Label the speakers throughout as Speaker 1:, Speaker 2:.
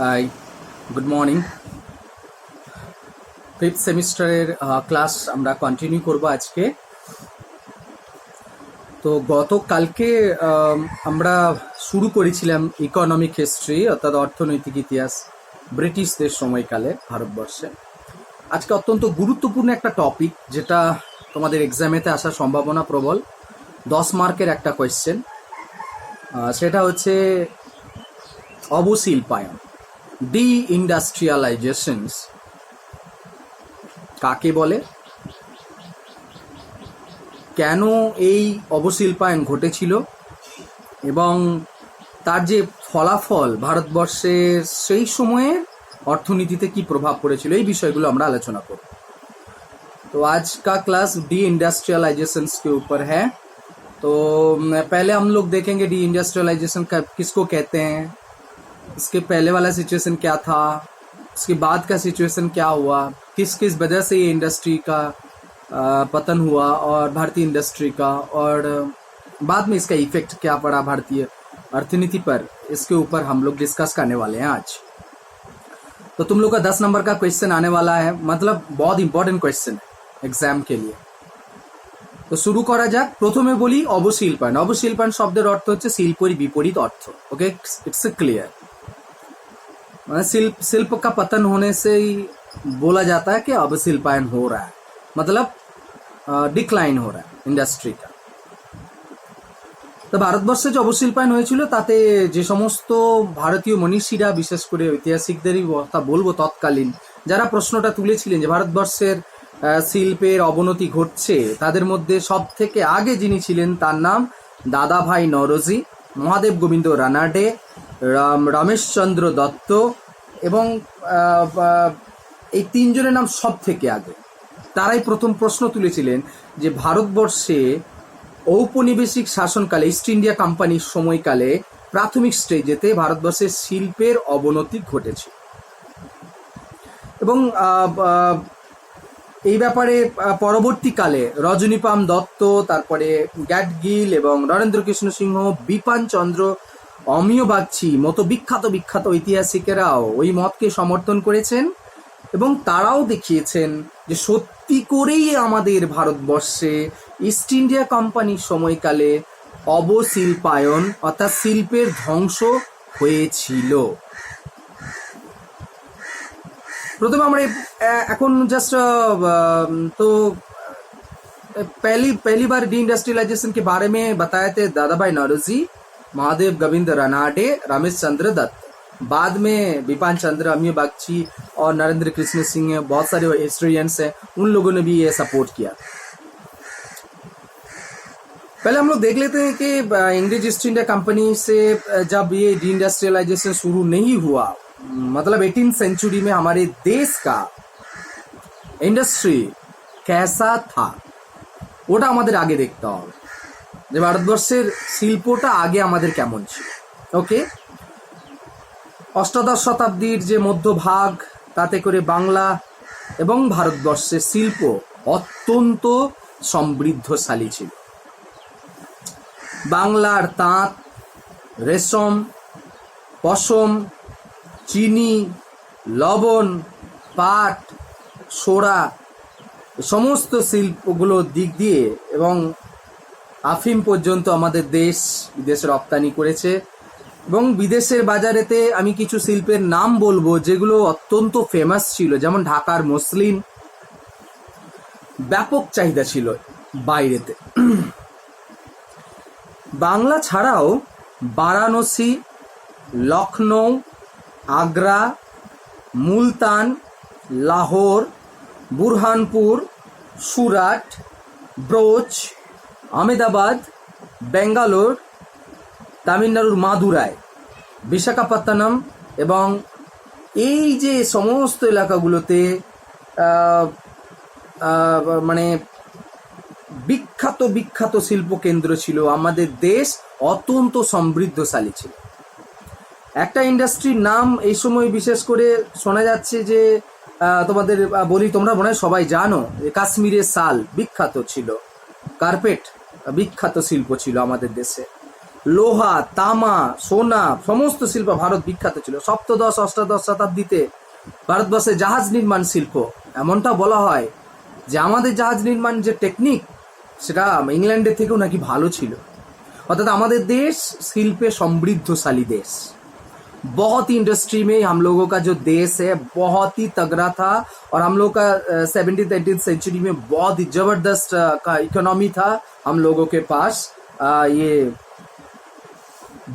Speaker 1: High, good morning. Fifth সেমিস্টারের class আমরা continue করব আজকে। তো গতকালকে আমরা শুরু করেছিলাম ইকোনমিক হিস্ট্রি অর্থাৎ অর্থনৈতিক ইতিহাস ব্রিটিশদের সময়কালে ভারতবর্ষে। আজকে অত্যন্ত গুরুত্বপূর্ণ একটা টপিক, যেটা তোমাদের এক্সামেতে আসার সম্ভাবনা প্রবল। 10 মার্কের একটা কোয়েশ্চেন, সেটা হচ্ছে অবশিল্পায়ন, ডি ইন্ডাস্ট্রিয়ালাইজেশনস কাকে বলে, কেন এই অবশিল্পায়ন ঘটেছিল এবং তার যে ফলাফল ভারতবর্ষের সেই সময়ের অর্থনীতিতে কি প্রভাব পড়েছিল, এই বিষয়গুলো আমরা আলোচনা করব। तो आज का क्लास डी इंडस्ट्रियलाइजेशंस के ऊपर है। तो पहले हम लोग देखेंगे डी इंडस्ट्रियलाइजेशन का किसको कहते हैं, इसके पहले वाला सिचुएशन क्या था, उसके बाद का सिचुएशन क्या हुआ, किस किस वजह से ये इंडस्ट्री का पतन हुआ और भारतीय इंडस्ट्री का, और बाद में इसका इफेक्ट क्या पड़ा भारतीय अर्थनीति पर, इसके ऊपर हम लोग डिस्कस करने वाले हैं आज। तो तुम लोग का 10 नंबर का क्वेश्चन आने वाला है, मतलब बहुत इंपॉर्टेंट क्वेश्चन है एग्जाम के लिए। তো শুরু করা যাক। প্রথমে বলি অবশিল্পায়ন। অবশিল্পায়ন শব্দের অর্থ হচ্ছে শিল্পের বিপরীত অর্থ। ওকে, इट्स क्लियर। মানে शिल्प का पतन होने से ही बोला जाता है कि अवशिल्पायन हो रहा है, मतलब ডিক্লাইন हो रहा है इंडस्ट्री का। তো ভারতবর্ষে যে অবশিল্পায়ন হয়েছিল তাতে যে সমস্ত ভারতীয় মনীষীরা, বিশেষ করে ঐতিহাসিকদেরই কথা বলবো, তৎকালীন যারা প্রশ্নটা তুলেছিলেন যে ভারতবর্ষের শিল্পের অবনতি ঘটছে, তাদের মধ্যে সব থেকে আগে যিনি ছিলেন তার নাম দাদাভাই নওরোজি, মহাদেব গোবিন্দ রানাডে, রমেশচন্দ্র দত্ত, এবং এই তিনজনের নাম সব থেকে আগে। তারাই প্রথম প্রশ্ন তুলেছিলেন যে ভারতবর্ষে ঔপনিবেশিক শাসনকালে, ইস্ট ইন্ডিয়া কোম্পানির সময়কালে প্রাথমিক স্টেজেতে ভারতবর্ষের শিল্পের অবনতি ঘটেছে। এবং এই ব্যাপারে পরবর্তীকালে রজনীপাম দত্ত, তারপরে গ্যাডগিল এবং নরেন্দ্র কৃষ্ণ সিংহ, বিপান চন্দ্র, অমিয় বাগচি মতো বিখ্যাত বিখ্যাত ঐতিহাসিকেরাও ওই মতকে সমর্থন করেছেন এবং তারাও দেখিয়েছেন যে সত্যি করেই আমাদের ভারতবর্ষে ইস্ট ইন্ডিয়া কোম্পানির সময়কালে অবশিল্পায়ন অর্থাৎ শিল্পের ধ্বংস হয়েছিল। प्रथम এখন জাস্ট तो पहली बार डी इंडस्ट्रियलाइजेशन के बारे में बताए थे दादाभाई नौरोजी, महादेव गोविंद रानाडे, रमेश चंद्र दत्त। बाद में बिपान चंद्र, अमिय बागची और नरेंद्र कृष्ण सिंह, बहुत सारे हिस्टोरियंस हैं, उन लोगों ने भी ये सपोर्ट किया। पहले हम लोग देख लेते हैं कि इंग्लिश ईस्ट इंडिया कंपनी से जब ये डी इंडस्ट्रियलाइजेशन शुरू नहीं हुआ, मतलब 18th सेंचुरी में हमारे देश का इंडस्ट्री कैसा था, ওটা আমাদের আগে দেখতে হবে যে ভারতবর্ষের শিল্পটা আগে আমাদের কেমন ছিল। ওকে, অষ্টাদশ শতাব্দীর যে মধ্যভাগ, তাতে করে বাংলা এবং ভারতবর্ষের শিল্প অত্যন্ত সমৃদ্ধশালী ছিল। বাংলার তাঁত, রেশম, পশম, চিনি, লবণ, পাট, সোরা, সমস্ত শিল্পগুলোর দিক দিয়ে এবং আফিম পর্যন্ত আমাদের দেশ বিদেশে রপ্তানি করেছে। এবং বিদেশের বাজারেতে আমি কিছু শিল্পের নাম বলবো যেগুলো অত্যন্ত ফেমাস ছিল, যেমন ঢাকার মসলিন, ব্যাপক চাহিদা ছিল বাইরেতে। বাংলা ছাড়াও বারাণসী, লখনৌ, আগ্রা, মুলতান, লাহোর, বুরহানপুর, সুরাট, ব্রোচ, আহমেদাবাদ, বেঙ্গালোর, তামিলনাড়ুর মাদুরাই, বিশাখাপত্তনম এবং এই যে সমস্ত এলাকাগুলোতে মানে বিখ্যাত বিখ্যাত শিল্পকেন্দ্র ছিল। আমাদের দেশ অত্যন্ত সমৃদ্ধশালী ছিল। একটা ইন্ডাস্ট্রির নাম এই সময় বিশেষ করে শোনা যাচ্ছে যে তোমাদের বলি, তোমরা মনে হয় সবাই জানো, কাশ্মীরের শাল বিখ্যাত ছিল, কার্পেট বিখ্যাত শিল্প ছিল আমাদের দেশে। লোহা, তামা, সোনা, সমস্ত শিল্প ভারত বিখ্যাত ছিল। সপ্তদশ অষ্টাদশ শতাব্দীতে ভারতবর্ষে জাহাজ নির্মাণ শিল্প, এমনটা বলা হয় যে আমাদের জাহাজ নির্মাণ যে টেকনিক সেটা ইংল্যান্ডের থেকেও নাকি ভালো ছিল। অর্থাৎ আমাদের देश शिल्प समृद्धशाली देश, बहुत ही इंडस्ट्री में हम लोगों का जो देश है बहुत ही तगड़ा था। और हम लोग का 17th 18th सेंचुरी में बहुत ही जबरदस्त का इकोनॉमी था। हम लोगों के पास ये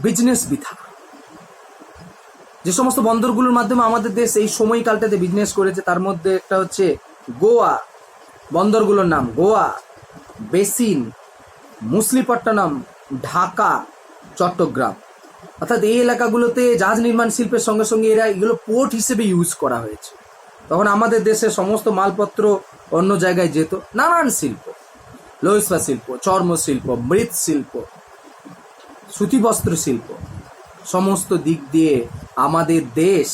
Speaker 1: বিজনেস भी था। যে সমস্ত বন্দরগুলোর মাধ্যমে আমাদের দেশ এই সময়কালটাতে বিজনেস করেছে তার মধ্যে একটা হচ্ছে গোয়া, বন্দরগুলোর নাম গোয়া, বেসিন, মুসলিপট্টনম, ঢাকা, চট্টগ্রাম। অর্থাৎ এই এলাকাগুলোতে জাহাজ নির্মাণ শিল্পের সঙ্গে সঙ্গে এরা এগুলো পোর্ট হিসেবে ইউজ করা হয়েছে। তখন আমাদের দেশের সমস্ত মালপত্র অন্য জায়গায় যেত। নানান শিল্প, লৌহ ইস্পাত শিল্প, চর্ম শিল্প, মৃৎ শিল্প, সুতি বস্ত্র শিল্প, সমস্ত দিক দিয়ে আমাদের দেশ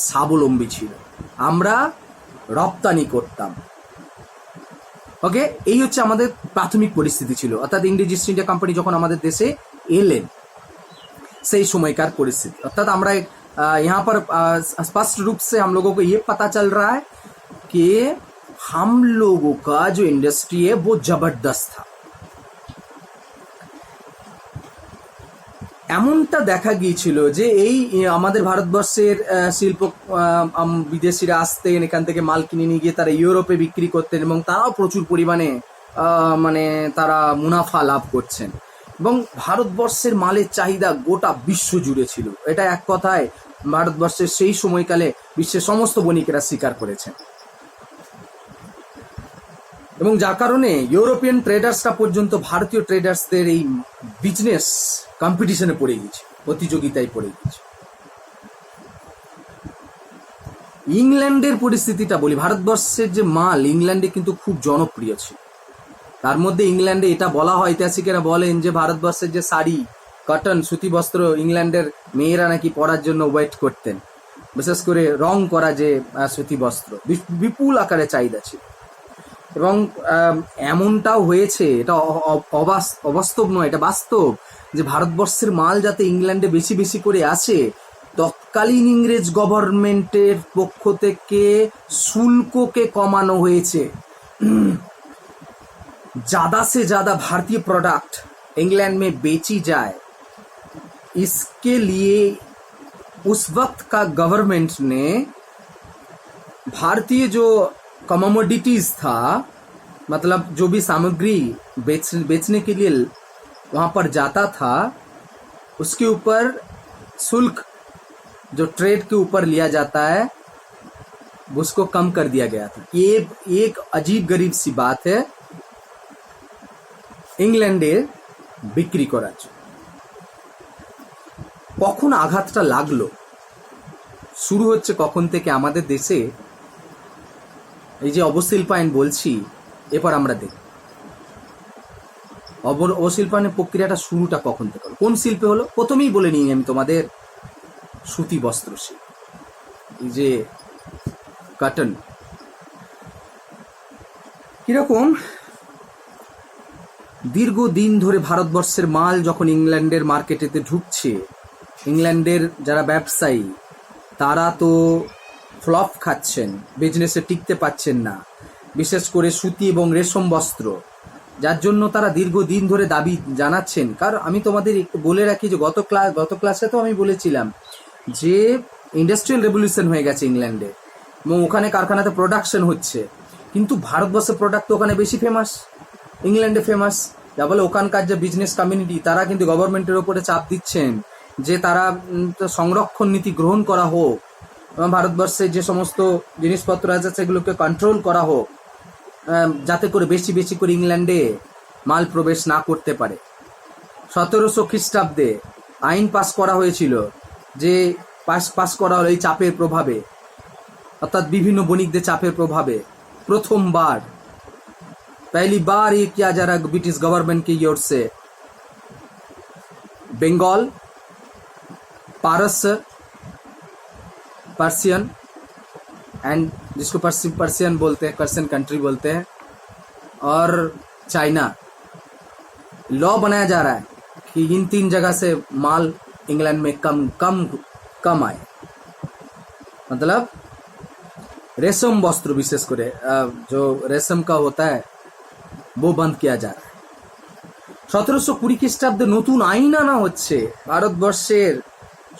Speaker 1: স্বাবলম্বী ছিল। আমরা রপ্তানি করতাম। ওকে, এই হচ্ছে আমাদের প্রাথমিক পরিস্থিতি ছিল। অর্থাৎ ইংরেজ ইস্ট ইন্ডিয়া কোম্পানি যখন আমাদের দেশে এলেন সেই সময়কার परिस्थिति। अर्थात हमारा यहाँ पर स्पष्ट रूप से हम लोगों को ये पता चल रहा है कि हम लोगों का जो इंडस्ट्री है वो जबरदस्त था। এমনটা দেখা গিয়েছিল যে এই আমাদের ভারতবর্ষের শিল্প বিদেশিরা আসতেন, এখান থেকে মাল কিনে নিয়ে গিয়ে তারা ইউরোপে বিক্রি করতেন এবং তারাও প্রচুর পরিমাণে মানে তারা মুনাফা লাভ করছেন এবং ভারতবর্ষের মালের চাহিদা গোটা বিশ্ব জুড়ে ছিল। এটা এক কথায় ভারতবর্ষের সেই সময়কালে বিশ্বের সমস্ত বণিকেরা স্বীকার করেছেন এবং যার কারণে ইউরোপিয়ান ট্রেডার্সরা পর্যন্ত ভারতীয় ট্রেডার্সদের এই বিজনেস কম্পিটিশনে পড়ে গেছে, প্রতিযোগিতায় পড়ে গেছে। ইংল্যান্ডের পরিস্থিতিটা বলি, ভারতবর্ষের যে মাল ইংল্যান্ডে কিন্তু খুব জনপ্রিয় ছিল। তার মধ্যে ইংল্যান্ডে এটা বলা হয়, ঐতিহাসিকেরা বলেন যে ভারতবর্ষের যে শাড়ি, কটন, সুতি বস্ত্র ইংল্যান্ডের মেয়েরা নাকি পরার জন্য ওয়েট করতেন। বিশেষ করে রং করা যে সুতি বস্ত্র বিপুল আকারে চাহিদা ছিল এবং এমনটাও হয়েছে, এটা অবাস্তব নয়, এটা বাস্তব যে ভারতবর্ষের মাল যাতে ইংল্যান্ডে বেশি বেশি করে আসে তৎকালীন ইংরেজ গভর্নমেন্টের পক্ষ থেকে শুল্ককে কমানো হয়েছে। ज्यादा से ज्यादा भारतीय प्रोडक्ट इंग्लैंड में बेची जाए, इसके लिए उस वक्त का गवर्नमेंट ने भारतीय जो कमोडिटीज था, मतलब जो भी सामग्री बेचने के लिए वहां पर जाता था उसके ऊपर शुल्क जो ट्रेड के ऊपर लिया जाता है उसको कम कर दिया गया था। ये एक अजीब गरीब सी बात है ইংল্যান্ডের বিক্রি করার জন্য। কখন আঘাতটা লাগলো, শুরু হচ্ছে কখন থেকে আমাদের দেশে এই যে অবশিল্পায়ন বলছি, এরপর আমরা দেখব অবশিল্পায়নের প্রক্রিয়াটা শুরুটা কখন থেকে হলো, কোন শিল্পে হলো। প্রথমেই বলে নিই আমি তোমাদের, সুতি বস্ত্র শিল্প, এই যে কটন। কিরকম দীর্ঘদিন ধরে ভারতবর্ষের মাল যখন ইংল্যান্ডের মার্কেটেতে ঢুকছে, ইংল্যান্ডের যারা ব্যবসায়ী তারা তো ফ্লপ খাচ্ছেন, বিজনেসে টিকতে পাচ্ছেন না, বিশেষ করে সুতি এবং রেশম বস্ত্র, যার জন্য তারা দীর্ঘদিন ধরে দাবি জানাচ্ছেন। কারণ আমি তোমাদের একটু বলে রাখি যে গত ক্লাসে তো আমি বলেছিলাম যে ইন্ডাস্ট্রিয়াল রেভলিউশন হয়ে গেছে ইংল্যান্ডে এবং ওখানে কারখানাতে প্রোডাকশন হচ্ছে, কিন্তু ভারতবর্ষের প্রোডাক্ট তো ওখানে বেশি ফেমাস, ইংল্যান্ডে ফেমাস। যা বলে ওখানকার যে বিজনেস কমিউনিটি তারা কিন্তু গভর্নমেন্টের ওপরে চাপ দিচ্ছেন যে তারা সংরক্ষণ নীতি গ্রহণ করা হোক এবং ভারতবর্ষে যে সমস্ত জিনিসপত্র আছে সেগুলোকে কন্ট্রোল করা হোক, যাতে করে বেশি বেশি করে ইংল্যান্ডে মাল প্রবেশ না করতে পারে। 1700 খ্রিস্টাব্দে আইন পাস করা হয়েছিল, যে পাস করা হলো এই চাপের প্রভাবে, অর্থাৎ বিভিন্ন বণিকদের চাপের প্রভাবে প্রথমবার पहली बार ये किया जा रहा है ब्रिटिश गवर्नमेंट की ओर से। बंगाल, पारस, पर्शियन एंड जिसको पर्शियन बोलते हैं, पर्शियन कंट्री बोलते हैं, और चाइना लॉ बनाया जा रहा है कि इन 3 जगह से माल इंग्लैंड में कम कम कम आए, मतलब रेशम वस्त्र विशेष करे जो रेशम का होता है वो बंद किया जा रहा है। 1720 খ্রিস্টাব্দে নতুন আইন আনা হচ্ছে ভারতবর্ষের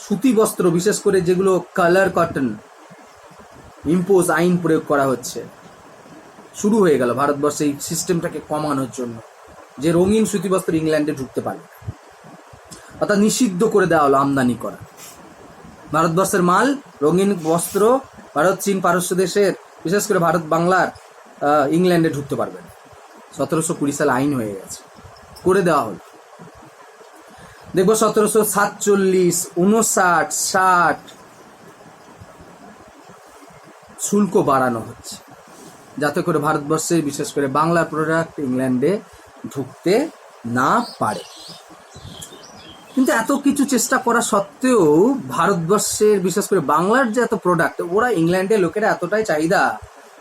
Speaker 1: সুতি বস্ত্র বিশেষ করে যেগুলো কালার কটন ইম্পোজ আইন প্রয়োগ করা হচ্ছে। শুরু হয়ে গেল ভারতবর্ষে এই সিস্টেমটাকে কমানোর জন্য যে রঙিন সুতি বস্ত্র ইংল্যান্ডে ঢুকতে পারবে, অর্থাৎ নিষিদ্ধ করে দেওয়া হলো আমদানি করা। ভারতবর্ষের মাল রঙিন বস্ত্র ভারত চীন পারস্য দেশের বিশেষ করে ভারত বাংলার ইংল্যান্ডে ঢুকতে পারবে না। 1720 সালে আইন হয়ে গেছে, করে দেওয়া হলো। দেখবো 1747, 59, 60 শুল্ক বাড়ানো হচ্ছে যাতে করে ভারতবর্ষের বিশেষ করে বাংলার প্রোডাক্ট ইংল্যান্ডে ঢুকতে না পারে। কিন্তু এত কিছু চেষ্টা করা সত্ত্বেও ভারতবর্ষের বিশেষ করে বাংলার যে এত প্রোডাক্ট, ওরা ইংল্যান্ডের লোকেরা এতটাই চাহিদা,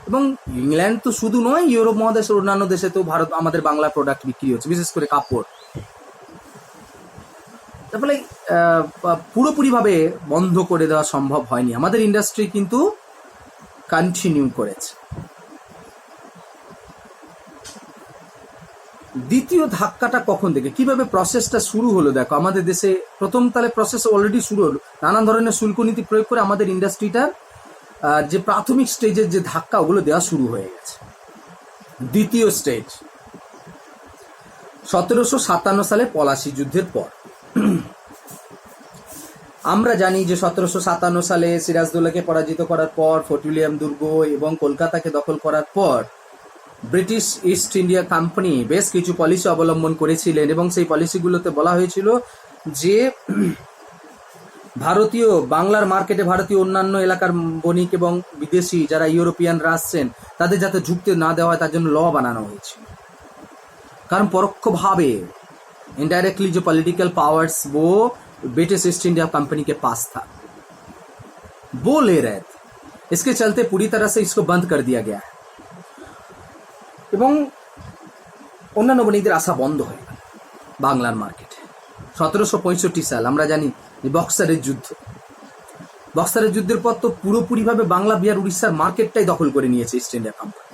Speaker 1: এবং ইংল্যান্ড তো শুধু নয়, ইউরোপ মহাদেশের অন্যান্য দেশে তো ভারত আমাদের বাংলা প্রোডাক্ট বিক্রি হচ্ছে, বিশেষ করে কাপড়। তার ফলে পুরোপুরিভাবে বন্ধ করে দেওয়া সম্ভব হয়নি, আমাদের ইন্ডাস্ট্রি কিন্তু কন্টিনিউ করেছে। দ্বিতীয় ধাক্কাটা কখন থেকে কিভাবে প্রসেসটা শুরু হলো দেখো, আমাদের দেশে প্রথম তাহলে প্রসেস অলরেডি শুরু হলো, নানান ধরনের শুল্ক নীতি প্রয়োগ করে আমাদের ইন্ডাস্ট্রিটার যে প্রাথমিক স্টেজের যে ধাক্কা ওগুলো দেওয়া শুরু হয়ে গেছে। দ্বিতীয় স্টেজ 1757 সালে পলাশী যুদ্ধের পর। আমরা জানি যে 1757 সালে সিরাজদৌল্লাকে পরাজিত করার পর, ফোর্ট উইলিয়াম দুর্গ এবং কলকাতাকে দখল করার পর ব্রিটিশ ইস্ট ইন্ডিয়া কোম্পানি বেশ কিছু পলিসি অবলম্বন করেছিলেন, এবং সেই পলিসিগুলোতে বলা হয়েছিল যে ভারতীয় বাংলার মার্কেটে ভারতীয় অন্যান্য এলাকার বণিক এবং বিদেশি যারা ইউরোপিয়ানরা আসছেন তাদের যাতে ঢুকতে না দেওয়া হয় তার জন্য ল বানানো হয়েছিল। কারণ পরোক্ষভাবে इनडायरेक्टली जो पॉलिटिकल पावर्स वो ब्रिटिश ईस्ट इंडिया कंपनी के पास था, वो ले रहे थे। इसके चलते पूरी तरह से इसको बंद कर दिया गया है এবং অন্যান্য বণিকদের আসা বন্ধ হয়ে গেল বাংলার মার্কেটে। 1765 সাল আমরা জানি বক্সারের যুদ্ধ, বক্সারের যুদ্ধের পর তো পুরোপুরিভাবে বাংলা বিহার উড়িষ্যার মার্কেটটাই দখল করে নিয়েছে ইস্ট ইন্ডিয়া কোম্পানি।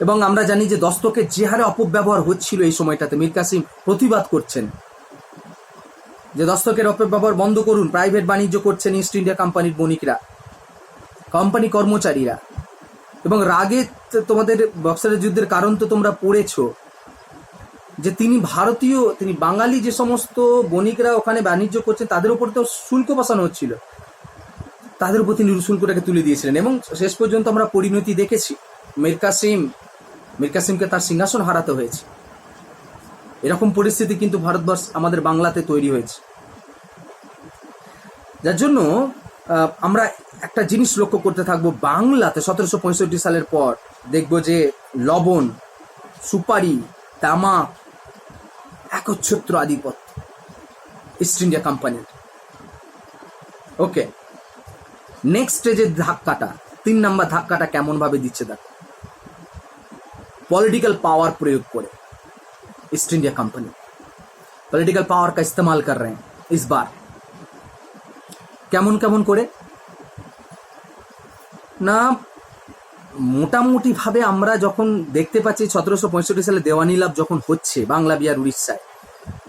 Speaker 1: এবং আমরা জানি যে দস্তকের যে হারে অপব্যবহার হচ্ছিল এই সময়টাতে, মীর কাসিম প্রতিবাদ করছেন যে দস্তকের অপব্যবহার বন্ধ করুন, প্রাইভেট বাণিজ্য করছেন ইস্ট ইন্ডিয়া কোম্পানির বণিকরা, কোম্পানি কর্মচারীরা। এবং রাগে তোমাদের বক্সারের যুদ্ধের কারণ তো তোমরা পড়েছো যে তিনি ভারতীয়, তিনি বাঙালি যে সমস্ত বণিকরা ওখানে বাণিজ্য করছেন তাদের উপর তো শুল্ক বসানো হচ্ছিল, তাদের উপর তিনি শুল্কটাকে তুলে দিয়েছিলেন। এবং শেষ পর্যন্ত আমরা পরিণতি দেখেছি, মীর কাসিমকে তার সিংহাসন হারাতে হয়েছে। এরকম পরিস্থিতি কিন্তু ভারতবর্ষ আমাদের বাংলাতে তৈরি হয়েছে। যার জন্য আমরা একটা জিনিস লক্ষ্য করতে থাকবো, বাংলাতে 1765 সালের পর দেখবো যে লবণ, সুপারি, তামাক একচ্ছত্র আধিপত্য ইস্ট ইন্ডিয়া কোম্পানির। ওকে, নেক্সট স্টেজের ধাক্কাটা, 3 নম্বর ধাক্কাটা কেমন ভাবে দিচ্ছে দেখো। पॉलिटिकल पावर प्रयोग करे east India company political power का इस्तेमाल कर रहे हैं इस बार। কেমন কেমন করে না, মোটামুটি ভাবে আমরা যখন দেখতে পাচ্ছি 1765 সালে দেওয়ানি লাভ যখন হচ্ছে বাংলা বিহার উড়িষ্যায়,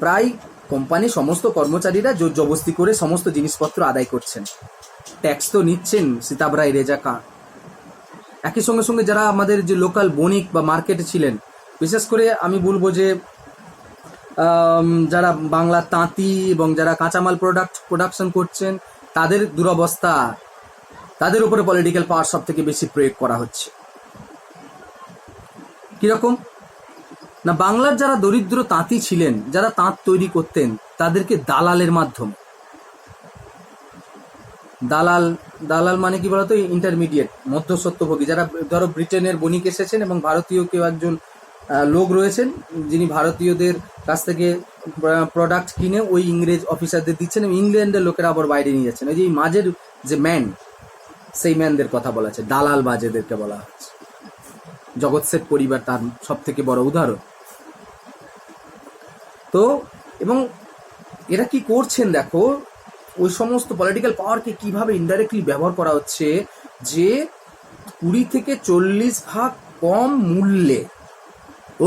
Speaker 1: প্রায় কোম্পানি সমস্ত কর্মচারীরা জোর জবস্তি করে সমস্ত জিনিসপত্র আদায় করছেন, ট্যাক্স তো নিচ্ছেন সিতাব রায়, রেজা খাঁ। একই সঙ্গে সঙ্গে যারা আমাদের যে লোকাল বণিক বা মার্কেটে ছিলেন, বিশেষ করে আমি বলবো যে যারা বাংলা তাঁতি এবং যারা কাঁচামাল প্রোডাকশন করছেন তাদের দুরবস্থা, তাদের উপরে পলিটিক্যাল পাওয়ার সব থেকে বেশি প্রয়োগ করা হচ্ছে। কিরকম না, বাংলার যারা দরিদ্র তাঁতি ছিলেন, যারা তাঁত তৈরি করতেন, তাদেরকে দালালের মাধ্যমে, দালাল মানে কি বলতো, ইন্টারমিডিয়েট, মধ্যস্বত্বভোগী, যারা ধরো ব্রিটেনের বণিক এসেছেন এবং ভারতীয় কেউ একজন লোক রয়েছেন যিনি ভারতীয়দের কাছ থেকে প্রোডাক্ট কিনে ওই ইংরেজ অফিসারদের দিচ্ছেন, এবং ইংল্যান্ডের লোকেরা আবার বাইরে নিয়ে যাচ্ছেন। ওই যে মাঝের যে ম্যান, সেই ম্যানদের কথা বলা হচ্ছে, দালাল বাজেদেরকে বলা হচ্ছে। জগৎ শেঠ পরিবার তার সব থেকে বড় উদাহরণ। তো এবং এরা কি করছেন দেখো, ওই সমস্ত পলিটিক্যাল পাওয়ারকে কিভাবে ইনডাইরেক্টলি ব্যবহার করা হচ্ছে, যে 20 থেকে 40 ভাগ কম মূল্যে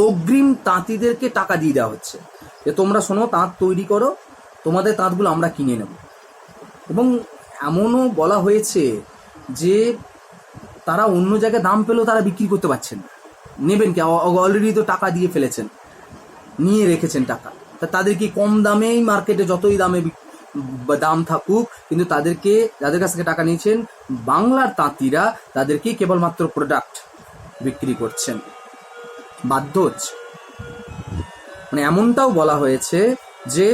Speaker 1: অগ্রিম তাঁতিদেরকে টাকা দিয়ে দেওয়া হচ্ছে, যে তোমরা শোনো তাঁত তৈরি করো, তোমাদের তাঁতগুলো আমরা কিনে নেব। এবং এমনও বলা হয়েছে যে তারা অন্য জায়গায় দাম পেলেও তারা বিক্রি করতে পারছেন না, নেবেন কি, অলরেডি তো টাকা দিয়ে ফেলেছেন, নিয়ে রেখেছেন টাকা, তা তাদেরকে কম দামেই মার্কেটে যতই দাম থাকুক, কিন্তু তাদেরকে যাদের কাছ থেকে টাকা নিয়েছেন বাংলার তাঁতিরা তাদেরকে কেবলমাত্র প্রোডাক্ট বিক্রি করছেন, বাধ্য হচ্ছে। মানে এমনটাও বলা হয়েছে যে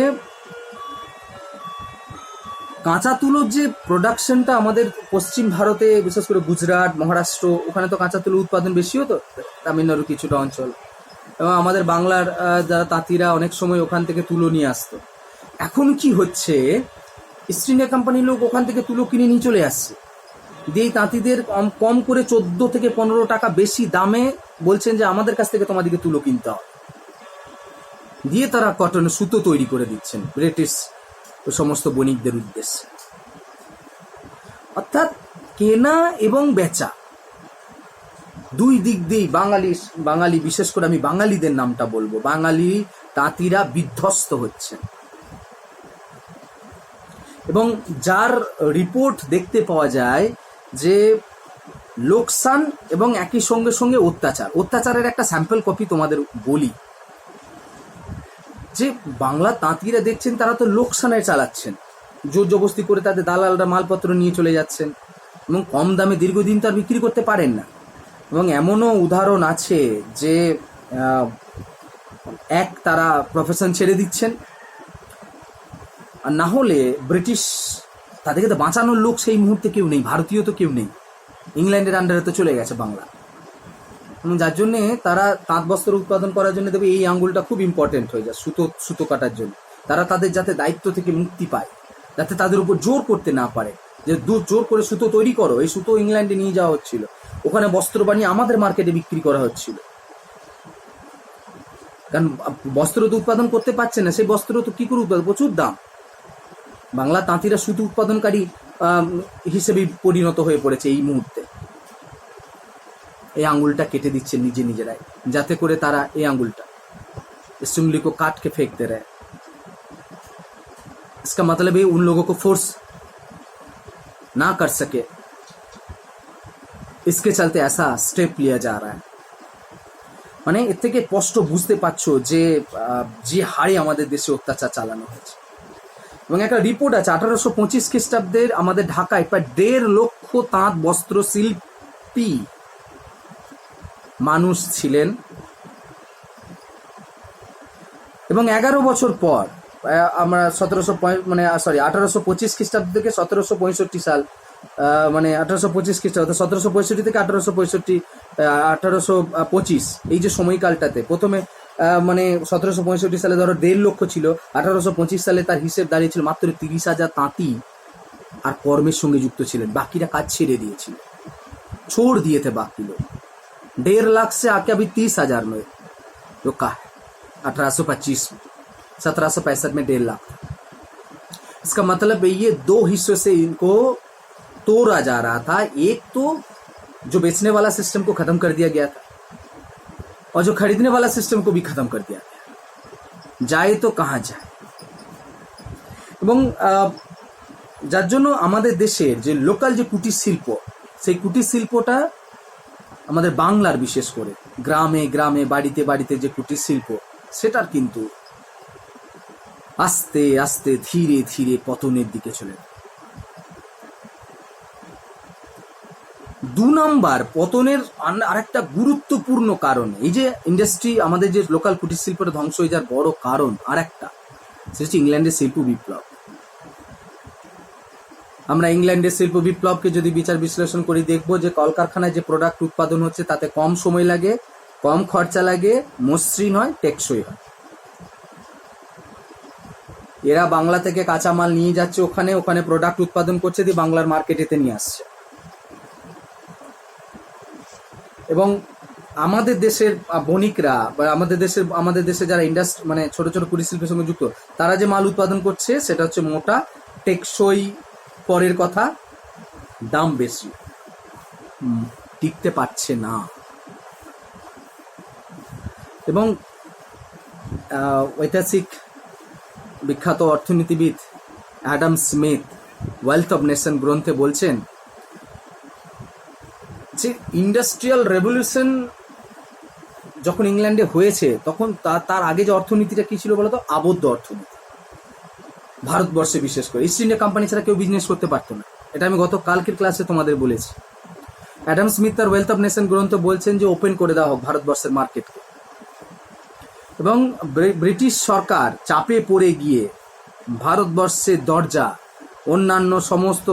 Speaker 1: কাঁচা তুলোর যে প্রোডাকশনটা আমাদের পশ্চিম ভারতে, বিশেষ করে গুজরাট, মহারাষ্ট্র, ওখানে তো কাঁচা তুলো উৎপাদন বেশি হতো, তামিলনাড়ু কিছুটা অঞ্চল, এবং আমাদের বাংলার যারা তাঁতিরা অনেক সময় ওখান থেকে তুলো নিয়ে আসতো। এখন কি হচ্ছে, ইস্ট ইন্ডিয়া কোম্পানির লোক ওখান থেকে তুলো কিনে নিয়ে চলে আসছে, দিয়ে তাঁতিদের কম করে 14 থেকে 15 টাকা বেশি দামে বলছেন যে আমাদের কাছ থেকে তোমাদেরকে তুলো কিনতে হবে, দিয়ে তারা কটনের সুতো তৈরি করে দিচ্ছেন ব্রিটিশ ও সমস্ত বণিকদের উদ্দেশ্যে। অর্থাৎ কেনা এবং বেচা দুই দিক দিয়েই বাঙালি, বিশেষ করে আমি বাঙালিদের নামটা বলবো, বাঙালি তাঁতিরা বিধ্বস্ত হচ্ছেন। এবং যার রিপোর্ট দেখতে পাওয়া যায় যে লোকসান এবং একই সঙ্গে সঙ্গে অত্যাচারের একটা স্যাম্পল কপি তোমাদের বলি, যে বাংলা তাঁতিরা দেখছেন তারা তো লোকসানে চালাচ্ছেন, জোর জবস্তি করে তাদের দালালরা মালপত্র নিয়ে চলে যাচ্ছেন, এবং কম দামে দীর্ঘদিন তো আর বিক্রি করতে পারেন না। এবং এমনও উদাহরণ আছে যে তারা প্রফেশন ছেড়ে দিচ্ছেন, আর না হলে ব্রিটিশ তাদেরকে তো বাঁচানোর লোক সেই মুহূর্তে কেউ নেই, ভারতীয় তো কেউ নেই, ইংল্যান্ডের আন্ডারে তো চলে গেছে বাংলা। এবং যার জন্যে তারা তাঁত বস্ত্র উৎপাদন করার জন্য দেবে এই আঙ্গুলটা খুব ইম্পর্টেন্ট হয়ে যায় সুতো কাটার জন্য। তারা তাদের যাতে দায়িত্ব থেকে মুক্তি পায়, যাতে তাদের উপর জোর করতে না পারে, যে জোর করে সুতো তৈরি করো, এই সুতো ইংল্যান্ডে নিয়ে যাওয়া হচ্ছিল, ওখানে বস্ত্র বানিয়ে আমাদের মার্কেটে বিক্রি করা হচ্ছিল, কারণ বস্ত্র তো উৎপাদন করতে পারছে না, সেই বস্ত্র তো কি করে উৎপাদন, প্রচুর দাম। বাংলা তাঁতিরা সুতো উৎপাদনকারী হিসেবে পরিণত হয়ে পড়েছে এই মুহূর্তে। এই আঙ্গুলটা কেটে দিচ্ছে নিজেরাই, যাতে করে তারা এই আঙ্গুলটা इस उंगली को काट के फेंकते रहे। इसका मतलब है उन लोगों को फोर्स ना कर सके, इसके चलते ऐसा स्टेप लिया जा रहा है। মানে এর থেকে স্পষ্ট বুঝতে পারছো যে হারে আমাদের দেশে অত্যাচার চালানো হয়েছে। এবং একটা রিপোর্ট আছে 1825 খ্রিস্টাব্দের আমাদের ঢাকায় প্রায় 1.5 লক্ষ তাঁত বস্ত্র শিল্পী মানুষ ছিলেন, এবং 11 বছর পর আমরা 1825 খ্রিস্টাব্দ থেকে 1765 সাল, মানে 1825 খ্রিস্টাব্দ 1765 থেকে 1825 এই যে সময়কালটাতে প্রথমে মানে 1765 সালে ধরো 1.5 লক্ষ ছিল, 1825 সালে তার হিসেব দাঁড়িয়েছিল মাত্র 30,000 তাঁতি আর কর্মের সঙ্গে যুক্ত ছিলেন, বাকিরা কাজ ছেড়ে দিয়েছিল, छोड़ दिए थे बाकी लोग। 1.5 लाख से आके अभी 30,000 में रुका है 1825 में, 1765 में 1.5 लाख। इसका मतलब ये 2 हिस्सों से इनको तोड़ा जा रहा था। एक तो जो बेचने वाला सिस्टम को खत्म कर दिया गया था, और जो खरीदने वाला सिस्टम को भी खत्म कर दिया गया। जाए तो कहाँ जाए। এবং যার জন্য আমাদের দেশের যে লোকাল যে কুটির শিল্প, সেই কুটির শিল্পটা আমাদের বাংলার বিশেষ করে গ্রামে গ্রামে বাড়িতে বাড়িতে যে কুটির শিল্প, সেটার কিন্তু আস্তে আস্তে ধীরে ধীরে পতনের দিকে চলে। 2 নম্বর পতনের আরেকটা গুরুত্বপূর্ণ কারণ, এই যে ইন্ডাস্ট্রি আমাদের যে লোকাল কুটির শিল্পটা ধ্বংস হয়ে যাওয়ার বড় কারণ আরেকটা, সেটা হচ্ছে ইংল্যান্ডের শিল্প বিপ্লব। আমরা ইংল্যান্ডের শিল্প বিপ্লবকে যদি বিচার বিশ্লেষণ করি, দেখবো যে কলকারখানায় যে প্রোডাক্ট উৎপাদন হচ্ছে তাতে কম সময় লাগে, কম খরচা লাগে, মসৃণ হয়, টেকসই হয়। এরা বাংলা থেকে কাঁচামাল নিয়ে যাচ্ছে ওখানে প্রোডাক্ট উৎপাদন করছে, দিয়ে বাংলার মার্কেটেতে নিয়ে আসছে। এবং আমাদের দেশের বণিকরা বা আমাদের দেশে যারা ইন্ডাস্ট্রি মানে ছোট ছোট কুটির শিল্পের সঙ্গে যুক্ত, তারা যে মাল উৎপাদন করছে সেটা হচ্ছে মোটা, টেকসই, পরের কথা দাম বেশি, টিকতে পারছে না। এবং ঐতিহাসিক বিখ্যাত অর্থনীতিবিদ Adam Smith wealth of nation গ্রন্থে বলছেন যে ইন্ডাস্ট্রিয়াল রেভলিউশন যখন ইংল্যান্ডে হয়েছে তখন তার আগে যে অর্থনীতিটা কি ছিল বলতো? আবদ্ধ অর্থনীতি। ভারতবর্ষে বিশেষ করে ইস্ট ইন্ডিয়া কোম্পানি ছাড়া কেউ বিজনেস করতে পারতো না, এটা আমি গত কালকের ক্লাসে তোমাদের বলেছি। অ্যাডাম স্মিথ তার ওয়েলথ অফ নেশন গ্রন্থ বলছেন যে ওপেন করে দেওয়া হোক ভারতবর্ষের মার্কেটকে, এবং ব্রিটিশ সরকার চাপে পড়ে গিয়ে ভারতবর্ষের দরজা অন্যান্য সমস্ত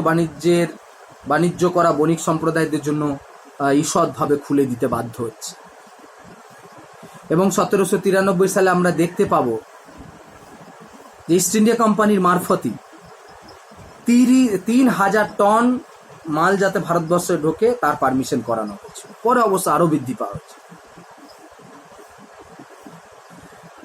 Speaker 1: বাণিজ্য করা বণিক সম্প্রদায়দের জন্য ঈষৎভাবে খুলে দিতে বাধ্য হচ্ছে। এবং 1793 সালে আমরা দেখতে পাবো যে ইস্ট ইন্ডিয়া কোম্পানির মারফতই 3000 টন মাল যাতে ভারতবর্ষে ঢোকে তার পারমিশন করানো হচ্ছে। পরে অবশ্য আরো বৃদ্ধি পাওয়া হচ্ছে।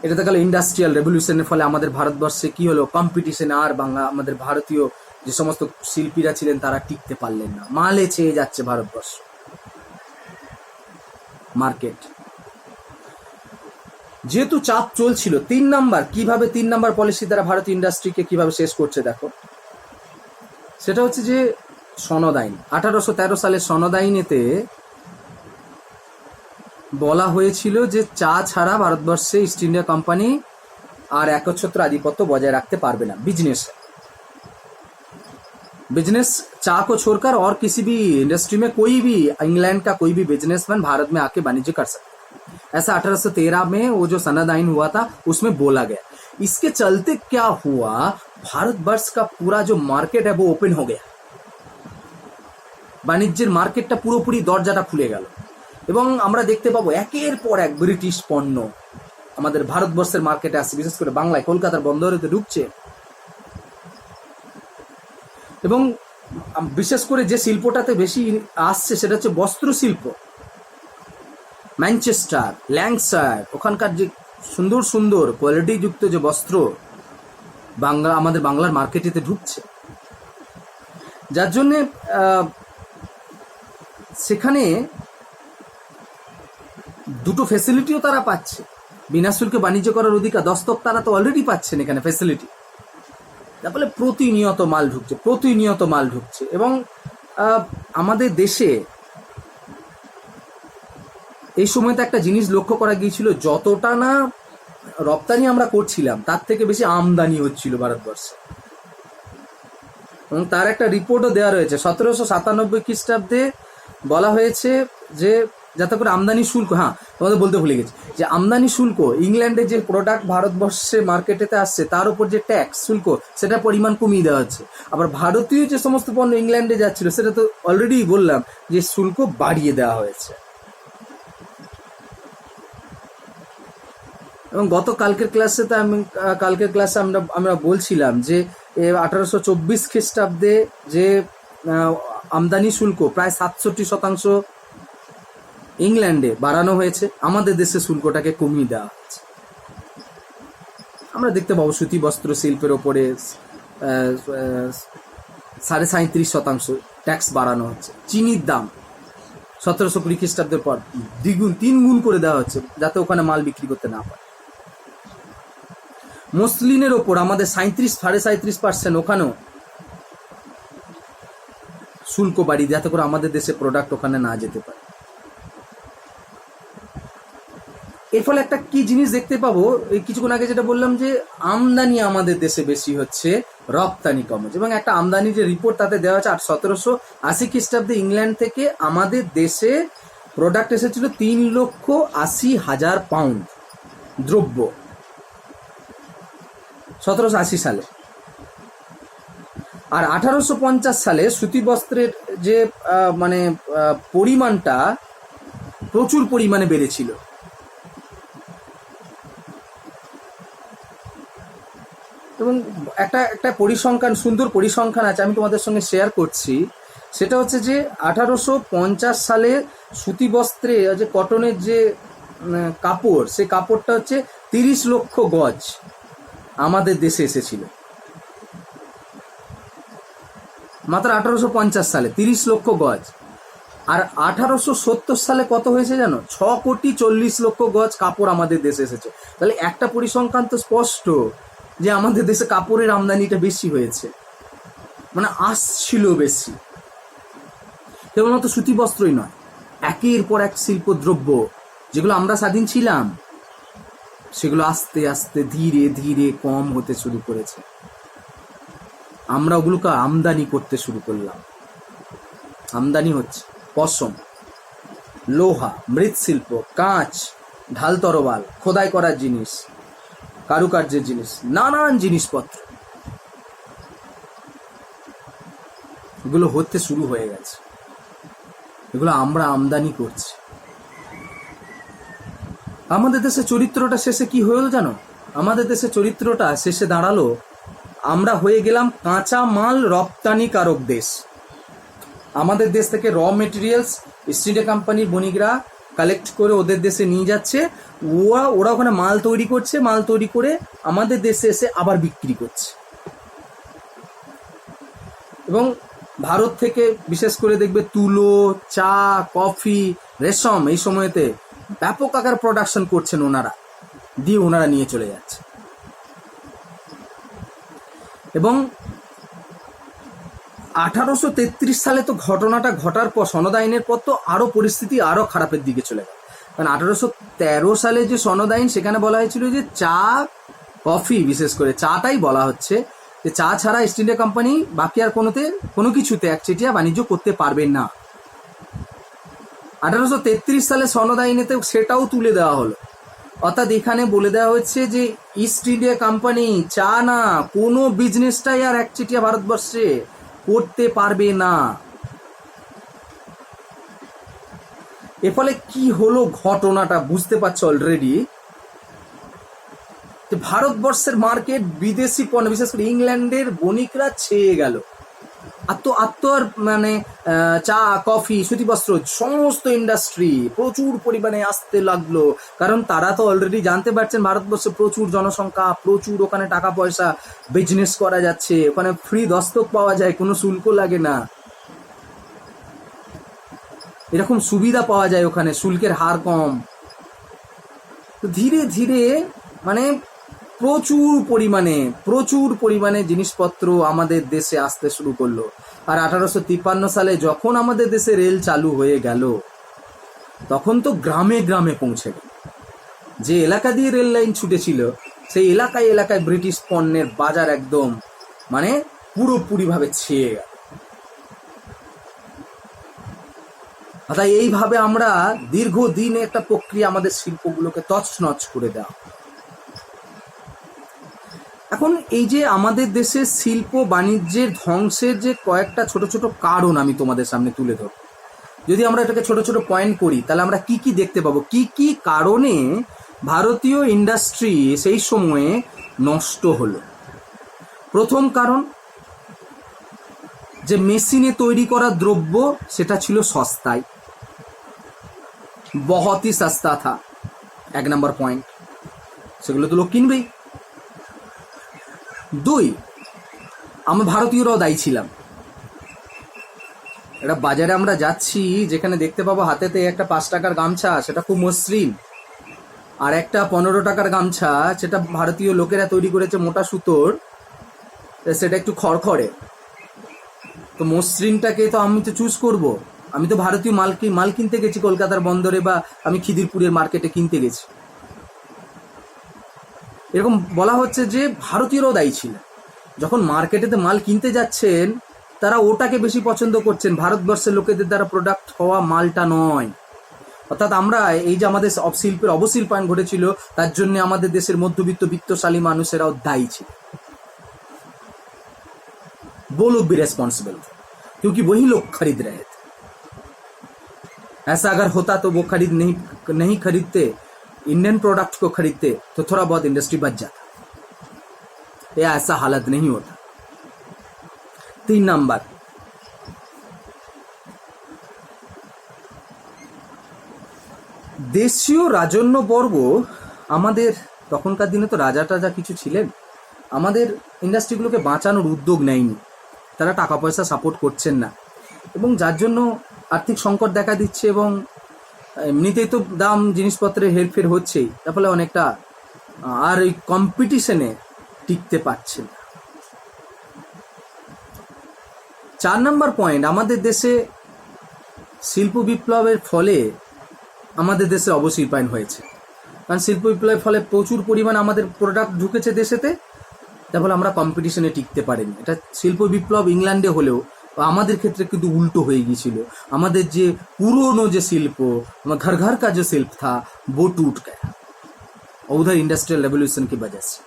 Speaker 1: এটাতে গেল ইন্ডাস্ট্রিয়াল রেভলিউশনের ফলে আমাদের ভারতবর্ষে কি হলো? কম্পিটিশন, আর আমাদের ভারতীয় যে সমস্ত শিল্পীরা ছিলেন তারা টিকতে পারলেন না, মালে ছেয়ে যাচ্ছে ভারতবর্ষ মার্কেট। যেহেতু চাপ চলছিল, 3 নাম্বার পলিসি দ্বারা ভারতীয় ইন্ডাস্ট্রিকে কিভাবে শেষ করছে দেখো। সেটা হচ্ছে যে সনদ আইন। 1813 সালের সনদ আইনেতে বলা হয়েছিল যে চা ছাড়া ভারতবর্ষে ইস্ট इंडिया कंपनी আর একচ্ছত্র আধিপত্য বজায় রাখতে পারবে না। बिजनेस चा को छोड़कर और किसी भी इंडस्ट्री में कोई भी इंग्लैंड का कोई भी बिजनेसमैन भारत में आके वाणिज्य कर सकता है, ऐसा 1813 में वो जो सनद आइन हुआ था उसमें बोला गया। इसके चलते क्या हुआ, भारतवर्ष का पूरा जो मार्केट है वो ओपन हो गया, বাণিজ্যের মার্কেটটা পুরোপুরি দরজাটা খুলে গেল। এবং আমরা দেখতে পাবো একের পর এক ব্রিটিশ পণ্য আমাদের ভারতবর্ষের মার্কেটে আসছে, বিশেষ করে বাংলায় কলকাতার বন্দরেতে ঢুকছে। এবং বিশেষ করে যে শিল্পটাতে বেশি আসছে সেটা হচ্ছে বস্ত্র শিল্প। ম্যানচেস্টার, ল্যাঙ্কশায়ার, ওখানকার যে সুন্দর সুন্দর কোয়ালিটিযুক্ত যে বস্ত্র আমাদের বাংলার মার্কেটেতে ঢুকছে, যার জন্যে সেখানে দুটো ফ্যাসিলিটিও তারা পাচ্ছে। বিনা শুল্কে বাণিজ্য করার অধিকার, দস্তক তারা তো অলরেডি পাচ্ছেন এখানে ফ্যাসিলিটি। তারপরে প্রতিনিয়ত মাল ঢুকছে। এবং আমাদের দেশে এই সময়তে একটা জিনিস লক্ষ্য করা গিয়েছিল, যতটা না রপ্তানি আমরা করছিলাম তার থেকে বেশি আমদানি হচ্ছিল ভারতবর্ষে। এবং তার একটা রিপোর্টও দেওয়া রয়েছে। 1797 খ্রিস্টাব্দে বলা হয়েছে যে যাতে করে আমদানি শুল্ক, হ্যাঁ তোমাদের বলতে ভুলে গেছি, যে আমদানি শুল্ক ইংল্যান্ডে যে প্রোডাক্ট ভারতবর্ষে মার্কেটেতে আসছে তার উপর যে ট্যাক্স শুল্ক সেটা পরিমাণ কমিয়ে দেওয়া হচ্ছে। আবার ভারতীয় যে সমস্ত পণ্য ইংল্যান্ডে যাচ্ছিল সেটা তো অলরেডি বললাম যে শুল্ক বাড়িয়ে দেওয়া হয়েছে। এবং কালকের ক্লাসে আমরা বলছিলাম যে 1824 খ্রিস্টাব্দে যে আমদানি শুল্ক প্রায় 67% ইংল্যান্ডে বাড়ানো হয়েছে, আমাদের দেশে শুল্কটাকে কমিয়ে দেওয়া হয়েছে। আমরা দেখতে পাবো সুতি বস্ত্র শিল্পের ওপরে 37.5% ট্যাক্স বাড়ানো হচ্ছে। চিনির দাম 1720 খ্রিস্টাব্দের পর 3 গুণ করে দেওয়া হচ্ছে যাতে ওখানে মাল বিক্রি করতে না পারে। মসলিনের ওপর আমাদের 37.5% ওখানেও শুল্ক বাড়িয়ে যাতে করে আমাদের দেশে প্রোডাক্ট ওখানে না যেতে পারে। এর ফলে একটা কি জিনিস দেখতে পাবো, এই কিছুক্ষণ আগে যেটা বললাম যে আমদানি আমাদের দেশে বেশি হচ্ছে, রপ্তানি কম হচ্ছে। এবং একটা আমদানি যে রিপোর্ট তাতে দেওয়া আছে 1780 খ্রিস্টাব্দে ইংল্যান্ড থেকে আমাদের দেশে প্রোডাক্ট এসেছিল 3,80,000 পাউন্ড দ্রব্য 1780 সালে। আর 1850 সালে সুতি বস্ত্রের যে পরিমাণটা প্রচুর পরিমাণে বেড়েছিল। এবং একটা পরিসংখ্যান, সুন্দর পরিসংখ্যান আছে, আমি তোমাদের সঙ্গে শেয়ার করছি। সেটা হচ্ছে যে 1850 সালে সুতি বস্ত্রে যে কটনের যে কাপড়, সেই কাপড়টা হচ্ছে 30 লক্ষ গজ আমাদের দেশে এসেছিল মাত্র 1850 সালে, 30 লক্ষ গজ। আর 1870 সালে কত হয়েছে জানো? 6,40,00,000 গজ কাপড় আমাদের দেশে এসেছে। তাহলে একটা পরিসংখ্যান তো স্পষ্ট যে আমাদের দেশে কাপড়ের আমদানিটা বেশি হয়েছে, মানে আসছিল বেশি। কেবলমাত্র সুতি বস্ত্রই নয়, একের পর এক শিল্প দ্রব্য যেগুলো আমরা স্বাধীন ছিলাম, সেগুলো আস্তে আস্তে ধীরে ধীরে কম হতে শুরু করেছে। আমরা ওগুলোকে আমদানি করতে শুরু করলাম। আমদানি হচ্ছে পশম, লোহা, মৃৎশিল্প, কাঁচ, ঢাল তরোয়াল, খোদাই করার জিনিস, কারুকার্যের জিনিস, নানান জিনিসপত্র এগুলো হতে শুরু হয়ে গেছে। এগুলো আমরা আমদানি করছি। আমাদের দেশের চরিত্রটা শেষে কি হলো জানো? আমাদের দেশের চরিত্রটা শেষে দাঁড়ালো আমরা হয়ে গেলাম কাঁচা মাল রপ্তানিকারক দেশ। আমাদের দেশ থেকে র মেটেরিয়ালস ইস্ট ইন্ডিয়া কোম্পানির বণিকরা কালেক্ট করে ওদের দেশে নিয়ে যাচ্ছে, ওরা ওখানে মাল তৈরি করছে, মাল তৈরি করে আমাদের দেশে এসে আবার বিক্রি করছে। এবং ভারত থেকে বিশেষ করে দেখবে তুলো, চা, কফি, রেশম এই সময়তে ব্যাপক আকার প্রোডাকশন করছেন ওনারা, দিয়ে ওনারা নিয়ে চলে যাচ্ছে। এবং 1833 সালে তো ঘটনাটা ঘটার পর, সনদ আইনের পর তো আরো পরিস্থিতি আরো খারাপের দিকে চলে গেল। কারণ 1813 সালে যে সনদ আইন, সেখানে বলা হয়েছিল যে চা, কফি, বিশেষ করে চাটাই বলা হচ্ছে যে চা ছাড়া ইস্ট ইন্ডিয়া কোম্পানি বাকি আর কোনো কিছুতে একচেটিয়া বাণিজ্য করতে পারবে না। 1833 সালে সনদ আইনেতে সেটাও তুলে দেওয়া হলো। অর্থাৎ এখানে বলে দেওয়া হচ্ছে যে ইস্ট ইন্ডিয়া কোম্পানি চা না, কোনো বিজনেসটাই আর একচেটিয়া ভারতবর্ষে করতে পারবে না। এর ফলে কি হলো ঘটনাটা বুঝতে পারছো অলরেডি। ভারতবর্ষের মার্কেট বিদেশি পণ্য, বিশেষ করে ইংল্যান্ডের বণিকরা ছেয়ে গেল। আর মানে চা, কফি, সুতিবস্ত্র সমস্ত ইন্ডাস্ট্রি প্রচুর পরিমাণে আসতে লাগলো। কারণ তারা তো অলরেডি জানতে পারছেন ভারতবর্ষে প্রচুর জনসংখ্যা, প্রচুর ওখানে টাকা পয়সা, বিজনেস করা যাচ্ছে, ওখানে ফ্রি দস্তক পাওয়া যায়, কোনো শুল্ক লাগে না, এরকম সুবিধা পাওয়া যায় ওখানে, শুল্কের হার কম। তো ধীরে ধীরে মানে প্রচুর পরিমাণে জিনিসপত্র আমাদের দেশে আসতে শুরু করলো। আর 1853 সালে যখন আমাদের দেশে রেল চালু হয়ে গেল, তখন তো গ্রামে গ্রামে পৌঁছে গেল। যে এলাকা দিয়ে রেল লাইন ছুটেছিল, সেই এলাকায় এলাকায় ব্রিটিশ পণ্যের বাজার একদম মানে পুরোপুরিভাবে ছেয়ে গেল। অর্থাৎ এইভাবে আমরা দীর্ঘদিন একটা প্রক্রিয়া আমাদের শিল্পগুলোকে তছনছ করে দেওয়া। এখন এই যে আমাদের দেশের শিল্প বাণিজ্যের ধ্বংসের যে কয়েকটা ছোট ছোট কারণ আমি তোমাদের সামনে তুলে ধরব, যদি আমরা এটাকে ছোট ছোট পয়েন্ট করি, তাহলে আমরা কি কি দেখতে পাবো, কি কি কারণে ভারতীয় ইন্ডাস্ট্রি সেই সময়ে নষ্ট হলো। প্রথম কারণ, যে মেশিনে তৈরি করা দ্রব্য সেটা ছিল সস্তায়, বহুতই সস্তা থা, 1 নম্বর পয়েন্ট, সেগুলো তো লোক কিনবেই। 2, আমরা ভারতীয়রাও দায়ী ছিলাম। এটা বাজারে আমরা যাচ্ছি, যেখানে দেখতে পাবো হাতেতে একটা 5 টাকার গামছা, সেটা খুব মসৃণ, আর একটা 15 টাকার গামছা, সেটা ভারতীয় লোকেরা তৈরি করেছে মোটা সুতোর, সেটা একটু খড়খড়ে। তো মসৃণটাকে তো আমি তো চুজ করব, আমি তো ভারতীয় মাল কিনতে গেছি কলকাতার বন্দরে, বা আমি খিদিরপুরের মার্কেটে কিনতে গেছি। এরকম বলা হচ্ছে যে ভারতীয়রাও দায়ী ছিল। যখন মার্কেটেতে মাল কিনতে যাচ্ছেন, তারা ওটাকে বেশি পছন্দ করছেন, ভারতবর্ষের লোকেদের দ্বারা প্রোডাক্ট হওয়া মালটা নয়। অর্থাৎ আমরা এই যে আমাদের শিল্পের অবশিল্পায়ন ঘটেছিল, তার জন্য আমাদের দেশের মধ্যবিত্ত বিত্তশালী মানুষেরাও দায়ী ছিল। वो लोग भी रेस्पॉन्सिबल थे, क्योंकि वही लोग खरीद रहे थे। ऐसा अगर होता तो वो नहीं खरीदते, इंडियन प्रोडक्ट को खरीदते, तो थोड़ा बहुत इंडस्ट्री बच जाता, या ऐसा हालत नहीं होता। 3 नंबर, দেশীয় রাজন্যবর্গ আমাদের, তখনকার দিনে তো রাজা টাজা কিছু ছিলেন, আমাদের ইন্ডাস্ট্রিগুলোকে বাঁচানোর উদ্যোগ নেয়নি। তারা টাকা পয়সা সাপোর্ট করছেন না, এবং যার জন্য আর্থিক সংকট দেখা দিচ্ছে, এবং এমনিতেই তো দাম জিনিসপত্রের হেরফের হচ্ছেই, তার ফলে অনেকটা আর ওই কম্পিটিশনে টিকতে পারছে না। 4 নম্বর পয়েন্ট, আমাদের দেশে শিল্প বিপ্লবের ফলে আমাদের দেশে অবশিল্পায়ন হয়েছে। কারণ শিল্প বিপ্লবের ফলে প্রচুর পরিমাণ আমাদের প্রোডাক্ট ঢুকেছে দেশেতে, তার ফলে আমরা কম্পিটিশনে টিকতে পারিনি। এটা শিল্প বিপ্লব ইংল্যান্ডে হলেও আমাদের ক্ষেত্রে কিন্তু উল্টো হয়ে গিয়েছিল। আমাদের যে পুরনো যে শিল্প, আমার ঘর ঘর का जो शिल्प था वो टूट गया उधर इंडस्ट्रियल रेवोल्यूशन की वजह से।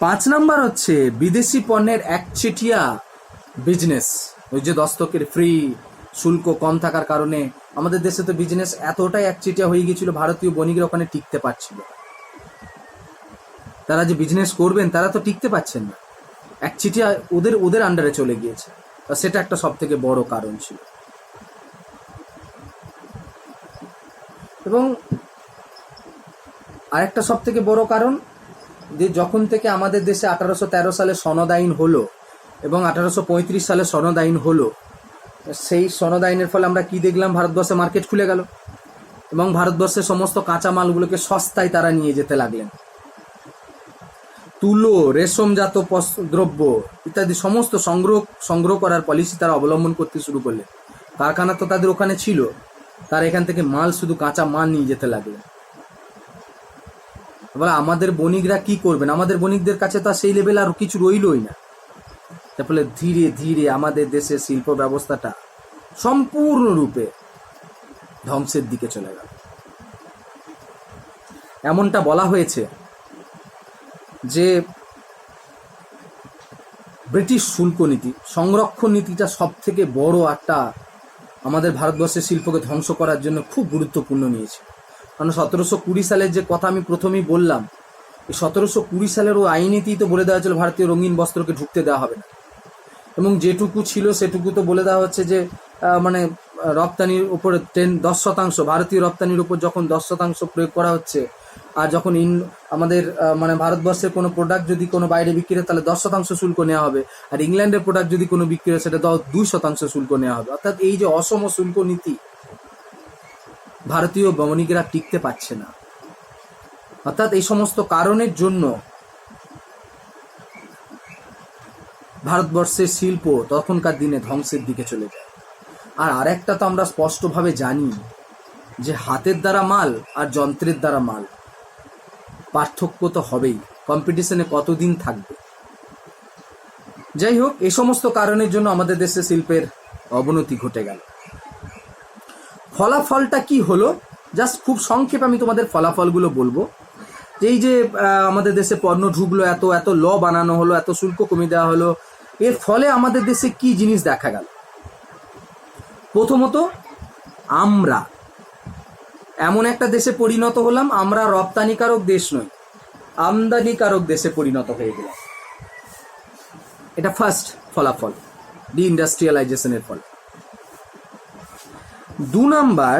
Speaker 1: 5 নম্বর হচ্ছে বিদেশি পণ্যের একচেটিয়া বিজনেস। ওই যে দস্তকের ফ্রি, শুল্ক কম থাকার কারণে আমাদের দেশে তো বিজনেস এতটাই একচেটিয়া হয়ে গিয়েছিল, ভারতীয় বণিকরা ওখানে টিকতে পারছিল। তারা যে বিজনেস করবেন তারা তো টিকতে পারছেন না, একচেটিয়া ওদের আন্ডারে চলে গিয়েছে। সেটা একটা সব থেকে বড় কারণ ছিল। এবং আরেকটা সব থেকে বড় কারণ, যে যখন থেকে আমাদের দেশে 1813 সালে সনদ আইন হলো এবং 1835 সালে সনদ আইন হলো, সেই সনদ আইনের ফলে আমরা কি দেখলাম, ভারতবর্ষে মার্কেট খুলে গেল এবং ভারতবর্ষের সমস্ত কাঁচামালগুলোকে সস্তায় তারা নিয়ে যেতে লাগলেন। তুলো, রেশমজাত দ্রব্য ইত্যাদি সমস্ত সংগ্রহ করার পলিসি তারা অবলম্বন করতে শুরু করলেন। কারখানা তো তাদের ওখানে ছিল, তারা এখান থেকে মাল, শুধু কাঁচা মাল নিয়ে যেতে লাগলেন। এবার আমাদের বণিকরা কি করবেন? আমাদের বণিকদের কাছে তো সেই লেভেল আর কিছু রইলই না। তার ফলে ধীরে ধীরে আমাদের দেশের শিল্প ব্যবস্থাটা সম্পূর্ণরূপে ধ্বংসের দিকে চলে গেল। এমনটা বলা হয়েছে যে ব্রিটিশ শুল্ক নীতি, সংরক্ষণ নীতিটা সব থেকে বড় একটা আমাদের ভারতবর্ষের শিল্পকে ধ্বংস করার জন্য খুব গুরুত্বপূর্ণ নিয়েছে। কারণ 1720 সালের যে কথা আমি প্রথমেই বললাম, এই 1720 সালের ও আইনেতেই তো বলে দেওয়া হয়েছিল ভারতীয় রঙিন বস্ত্রকে ঢুকতে দেওয়া হবে না, এবং যেটুকু ছিল সেটুকু তো বলে দেওয়া হচ্ছে যে মানে রপ্তানির উপরে 10%, ভারতীয় রপ্তানির উপর যখন 10% প্রয়োগ করা হচ্ছে, আর যখন আমাদের মানে ভারতবর্ষের কোনো প্রোডাক্ট যদি কোনো বাইরে বিক্রি হয় তাহলে 10% শুল্ক নেওয়া হবে, আর ইংল্যান্ডের প্রোডাক্ট যদি কোনো বিক্রি হয় সেটা 2% শুল্ক নেওয়া হবে। অর্থাৎ এই যে অসম শুল্ক নীতি, ভারতীয় বণিকরা টিকতে পারছে না। অর্থাৎ এই সমস্ত কারণের জন্য ভারতবর্ষের শিল্প তখনকার দিনে ধ্বংসের দিকে চলে যায়। আর আরেকটা তো আমরা স্পষ্টভাবে জানি যে হাতের দ্বারা মাল আর যন্ত্রের দ্বারা মাল, পার্থক্য তো হবেই, কম্পিটিশনে কতদিন থাকবে। যাই হোক, এই সমস্ত কারণের জন্য আমাদের দেশে শিল্পের অবনতি ঘটে গেল। ফলাফলটা কি হলো, জাস্ট খুব সংক্ষেপে আমি তোমাদের ফলাফলগুলো বলবো। এই যে আমাদের দেশে পণ্য ঢুকলো, এত এত ল বানানো হলো, এত শুল্ক কমিয়ে দেওয়া হলো, এর ফলে আমাদের দেশে কি জিনিস দেখা গেল? প্রথমত, আমরা এমন একটা দেশে পরিণত হলাম, আমরা রপ্তানিকারক দেশ নই, আমদানিকারক দেশে পরিণত হয়ে গেলাম। এটা ফার্স্ট ফলাফল, ডি ইন্ডাস্ট্রিয়ালাইজেশনের ফল। 2 নাম্বার,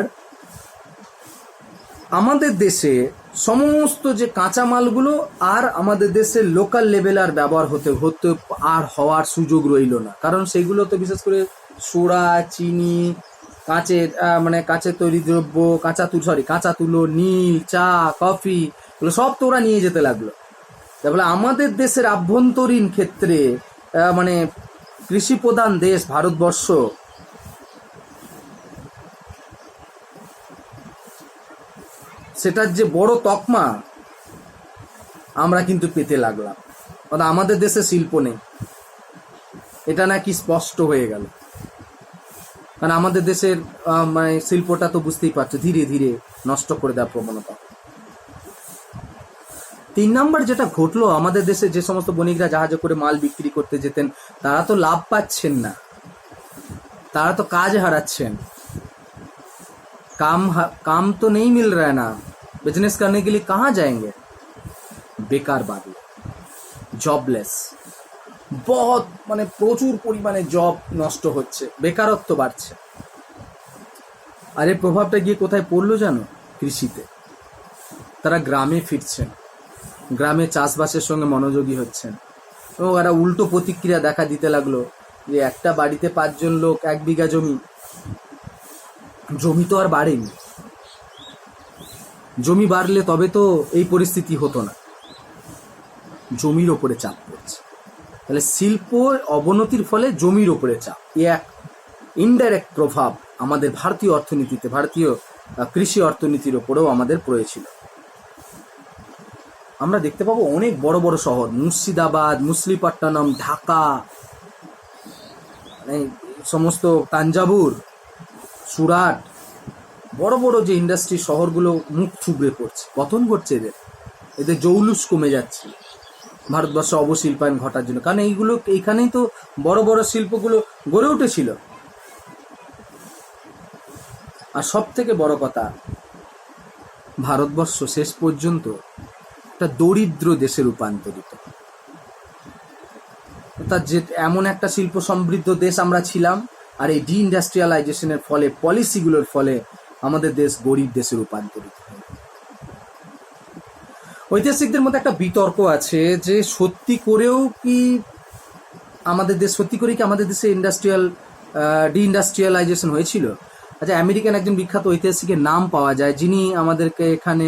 Speaker 1: আমাদের দেশে সমস্ত যে কাঁচামালগুলো আর আমাদের দেশের লোকাল লেভেল আর ব্যবহার হতে আর হওয়ার সুযোগ রইল না। কারণ সেগুলো তো বিশেষ করে সোডা, চিনি, কাঁচের তৈরি দ্রব্য, কাঁচা তুলো, নীল, চা, কফি, এগুলো সব তো ওরা নিয়ে যেতে লাগলো। তাহলে আমাদের দেশের আভ্যন্তরীণ ক্ষেত্রে মানে কৃষি প্রধান দেশ ভারতবর্ষ, সেটার যে বড় তকমা আমরা কিন্তু পেতে লাগলাম। অর্থাৎ আমাদের দেশে শিল্প নেই, এটা নাকি স্পষ্ট হয়ে গেল। কারণ আমাদের দেশের মানে শিল্পটা তো বুঝতেই পারছো ধীরে ধীরে নষ্ট করে দেওয়ার প্রবণতা। 3 নাম্বার যেটা ঘটলো, আমাদের দেশে যে সমস্ত বণিকরা জাহাজে করে মাল বিক্রি করতে যেতেন, তারা তো লাভ পাচ্ছেন না, তারা তো কাজ হারাচ্ছেন। काम तो नहीं मिल रहा है ना, बिजनेस करने के लिए कहाँ जाएंगे? बेकार बात, जॉबलेस, বহুত মানে প্রচুর পরিমাণে জব নষ্ট হচ্ছে, বেকারত্ব বাড়ছে। আর এর প্রভাবটা গিয়ে কোথায় পড়লো জানো? কৃষিতে। তারা গ্রামে ফিরছেন, গ্রামে চাষবাসের সঙ্গে মনোযোগী হচ্ছেন, এবং একটা উল্টো প্রতিক্রিয়া দেখা দিতে লাগলো যে একটা বাড়িতে 5 জন লোক 1 বিঘা জমি, জমি তো আর বাড়েনি। জমি বাড়লে তবে তো এই পরিস্থিতি হতো না। জমির ওপরে চাপ পড়ছে, তাহলে শিল্প অবনতির ফলে জমির ওপরে চাপ, এক ইনডাইরেক্ট প্রভাব আমাদের ভারতীয় অর্থনীতিতে, ভারতীয় কৃষি অর্থনীতির ওপরেও আমাদের পড়েছিল। আমরা দেখতে পাবো অনেক বড় বড় শহর, মুর্শিদাবাদ, মুসলিপট্টনম, ঢাকা, মানে সমস্ত তাঞ্জাবুর, সুরাট, বড় বড় যে ইন্ডাস্ট্রি শহরগুলো মুখ থুবড়ে পড়ছে, পতন ঘটছে, এদের জৌলুস কমে যাচ্ছে ভারতবর্ষে অবশিল্পায়ন ঘটার জন্য। কারণ এইখানেই তো বড় বড় শিল্পগুলো গড়ে উঠেছিল। আর সব থেকে বড় কথা, ভারতবর্ষ শেষ পর্যন্ত একটা দরিদ্র দেশে রূপান্তরিত। অর্থাৎ যে এমন একটা শিল্প সমৃদ্ধ দেশ আমরা ছিলাম, আর এই ডিইন্ডাস্ট্রিয়ালাইজেশনের ফলে, পলিসিগুলোর ফলে আমাদের দেশ গরিব দেশে রূপান্তরিত। ঐতিহাসিকদের মধ্যে একটা বিতর্ক আছে যে সত্যি করেও কি আমাদের দেশে ডিইন্ডাস্ট্রিয়ালাইজেশন হয়েছিল। আচ্ছা, আমেরিকান একজন বিখ্যাত ঐতিহাসিকের নাম পাওয়া যায়, যিনি আমাদেরকে এখানে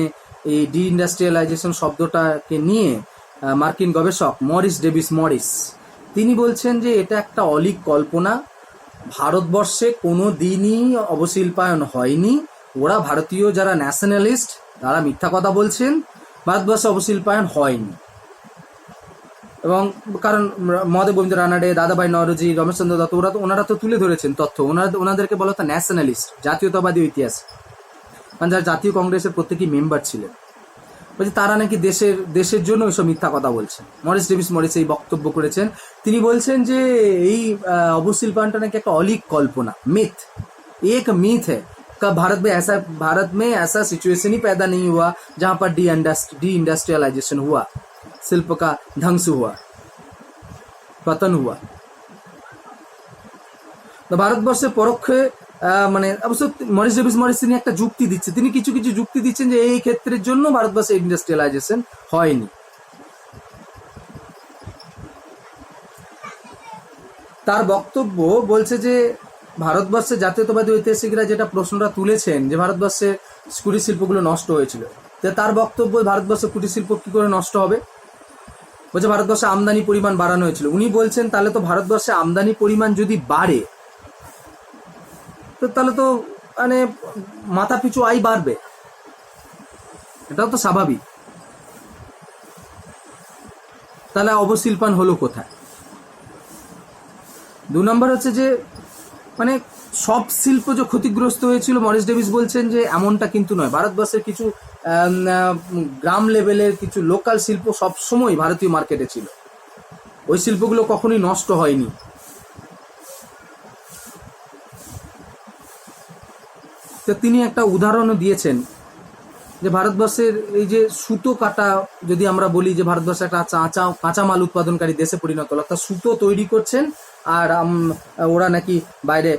Speaker 1: এই ডিইন্ডাস্ট্রিয়ালাইজেশন শব্দটাকে নিয়ে, মার্কিন গবেষক মরিস ডেভিস মরিস, তিনি বলছেন যে এটা একটা অলীক কল্পনা। ভারতবর্ষে কোনো দিনই অবশিল্পায়ন হয়নি। ওরা ভারতীয় যারা ন্যাশনালিস্ট, তারা মিথ্যা কথা বলছেন। ভারতবর্ষে অবশিল্পায়ন হয়নি। এবং কারণ মহাদেব গোবিন্দ রানাডে, দাদাভাই নওরোজি, রমেশচন্দ্র দত্ত, ওনারা তো তুলে ধরেছেন তথ্য। ওনাদেরকে বলা হতো ন্যাশনালিস্ট, জাতীয়তাবাদী ঐতিহাসিক, কারণ যারা জাতীয় কংগ্রেসের প্রত্যেকেই মেম্বার ছিলেন। বলছে তারা নাকি দেশের জন্য ওইসব মিথ্যা কথা বলছেন। মরিস ডেভিস মরিস এই বক্তব্য করেছেন। তিনি বলছেন যে এই অবশিল্পায়নটা নাকি একটা অলীক কল্পনা, मिथ, एक मिथ है। भारत में ऐसा सिचुएशन ही पैदा नहीं हुआ जहां पर डी इंडस्ट्रियलाइजेशन हुआ, शिल्प का ध्वंस हुआ, पतन हुआ। तो ভারতবর্ষের পরোক্ষে মানে অবশ্য মরিস ডেভিস মরিস তিনি একটা যুক্তি দিচ্ছেন, তিনি কিছু কিছু যুক্তি দিচ্ছেন যে এই ক্ষেত্রের জন্য ভারতবর্ষে ইন্ডাস্ট্রিয়ালাইজেশন হয়নি। তার বক্তব্য বলছে যে ভারতবর্ষের জাতীয়তাবাদী ঐতিহাসিকরা যেটা প্রশ্নটা তুলেছেন যে ভারতবর্ষে কুটির শিল্পগুলো নষ্ট হয়েছিল, তার বক্তব্য ভারতবর্ষে কুটির শিল্প কি করে নষ্ট হবে? বলছে ভারতবর্ষে আমদানি পরিমাণ বাড়ানো হয়েছিল। উনি বলছেন তাহলে তো ভারতবর্ষে আমদানি পরিমাণ যদি বাড়ে, তো তাহলে তো মানে মাথা পিছু আয় বাড়বে, এটাও তো স্বাভাবিক। তাহলে অবশিল্পায়ন হলো কোথায়? 2 নম্বর হচ্ছে যে মানে সব শিল্প যে ক্ষতিগ্রস্ত হয়েছিল, মরিস ডেভিস বলছেন যে এমনটা কিন্তু নয়। ভারতবর্ষের কিছু গ্রাম লেভেলের কিছু লোকাল শিল্প সবসময় ভারতীয় মার্কেটে ছিল, ওই শিল্পগুলো কখনোই নষ্ট হয়নি। তো তিনি একটা উদাহরণও দিয়েছেন যে ভারতবর্ষের এই যে সুতো কাটা, যদি আমরা বলি যে ভারতবর্ষ একটা কাঁচামাল উৎপাদনকারী দেশে পরিণত হলো, অর্থাৎ সুতো তৈরি করছেন আর ওরা নাকি বাইরে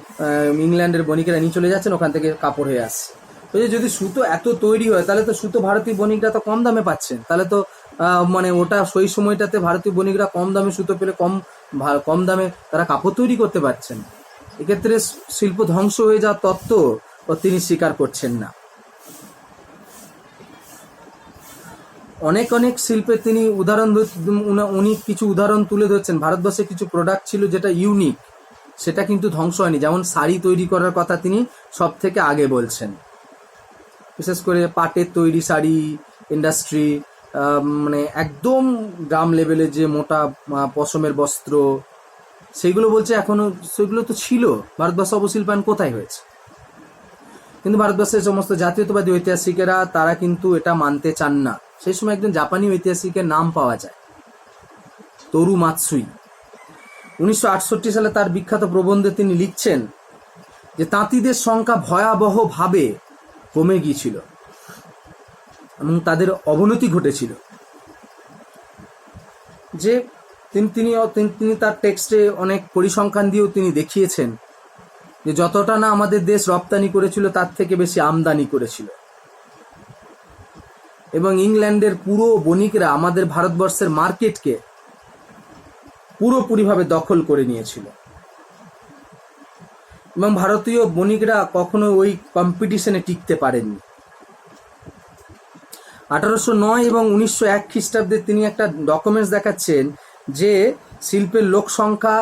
Speaker 1: ইংল্যান্ডের বণিকেরা নিয়ে চলে যাচ্ছেন, ওখান থেকে কাপড় হয়ে আসছে। তো যদি সুতো এত তৈরি হয়, তাহলে তো সুতো ভারতীয় বণিকরা তো কম দামে পাচ্ছেন, তাহলে তো মানে ওটা সেই সময়টাতে ভারতীয় বণিকরা কম দামে সুতো পেলে কম দামে তারা কাপড় তৈরি করতে পারছেন। এক্ষেত্রে শিল্প ধ্বংস হয়ে যাওয়ার তত্ত্ব তিনি স্বীকার করছেন না। অনেক শিল্পে তিনি উনি কিছু উদাহরণ তুলে ধরছেন। ভারতবর্ষে কিছু প্রোডাক্ট ছিল যেটা ইউনিক, সেটা কিন্তু ধ্বংস হয়নি। যেমন শাড়ি তৈরি করার কথা তিনি সব থেকে আগে বলছেন, বিশেষ করে পাটের তৈরি শাড়ি ইন্ডাস্ট্রি, মানে একদম গ্রাম লেভেলে যে মোটা পশমের বস্ত্র, সেইগুলো বলছে এখনো সেগুলো তো ছিল। ভারতবর্ষে অবশিল্পায়ন কোথায় হয়েছে? কিন্তু ভারতবর্ষের সমস্ত জাতীয়তাবাদী ঐতিহাসিকেরা তারা কিন্তু এটা মানতে চান না। সেই সময় একজন জাপানি ঐতিহাসিকের নাম পাওয়া যায়, তোরু মাতসুই। 1968 সালে তার বিখ্যাত প্রবন্ধে তিনি লিখছেন যে তাঁতিদের সংখ্যা ভয়াবহভাবে কমে গিয়েছিল এবং তাদের অবনতি ঘটেছিল। যে তিনি তার টেক্সটে অনেক পরিসংখ্যান দিয়েও তিনি দেখিয়েছেন যে যতটা না আমাদের দেশ রপ্তানি করেছিল তার থেকে বেশি আমদানি করেছিল, এবং ইংল্যান্ডের পুরো বণিকরা আমাদের ভারতবর্ষের মার্কেটকে পুরোপুরিভাবে দখল করে নিয়েছিল, এবং ভারতীয় বণিকরা কখনো ওই কম্পিটিশনে টিকতে পারেননি। 1809 এবং 1901 খ্রিস্টাব্দে তিনি একটা ডকুমেন্টস দেখাচ্ছেন যে শিল্পের লোক সংখ্যা